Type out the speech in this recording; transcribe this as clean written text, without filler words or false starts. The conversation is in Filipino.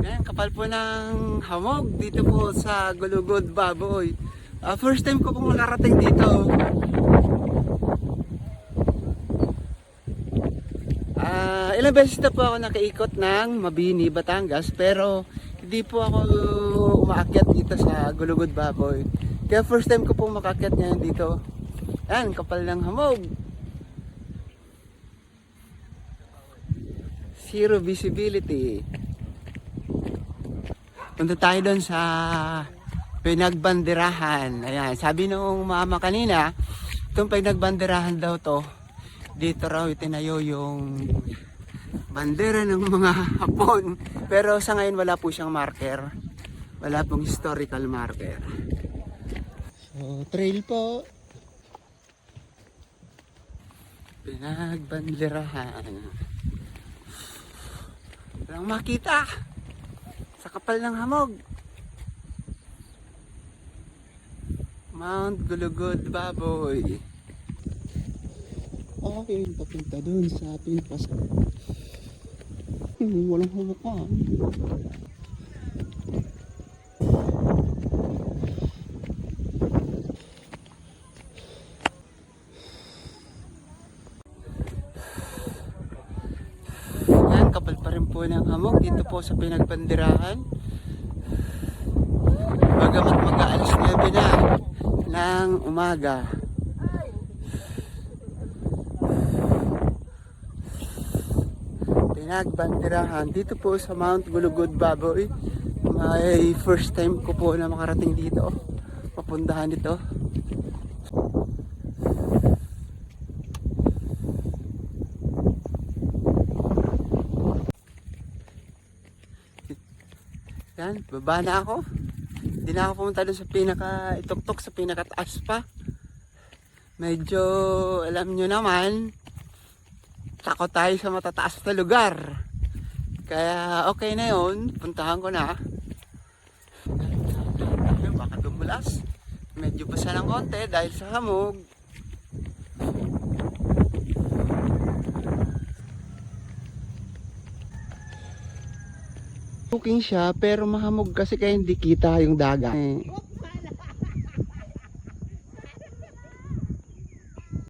Ayan, kapal po ng hamog dito po sa Gulugod Baboy. First time ko pong makarating dito. Ilang beses na po ako nakaikot ng Mabini, Batangas, pero hindi po ako umaakyat dito sa Gulugod Baboy. Kaya first time ko pong makakyat ngayon dito. Ayan, kapal ng hamog. Zero visibility. Punta tayo doon sa Pinagbanderahan. Ayan, sabi nung mama kanina, itong Pinagbanderahan daw to, dito raw itinayo yung bandera ng mga Hapon. Pero sa ngayon wala po siyang marker. Wala pong historical marker. So, trail po. Pinagbanderahan. Walang makita. Sa kapal ng hamog. Mount Gulugod Baboy. Okay, papunta dun sa Pinpas. Walang hawakan. Yan, kapal pa rin po ng hamog dito po sa Pinagbanderahan. Bagamat mag-aalas 9 na ng umaga. Pinagbanderahan dito po sa Mount Gulugod Baboy. May first time ko po na makarating dito. Papuntahan dito. Yan, baba na ako. Hindi na ako pumunta doon sa ituktok sa pinakataas pa. Medyo, alam nyo naman, takot tayo sa matataas na lugar. Kaya okay na yun, puntahan ko na. Baka dumulas. Medyo basa ng konti dahil sa hamog. Booking siya pero mahamog kasi kaya hindi kita yung dagat.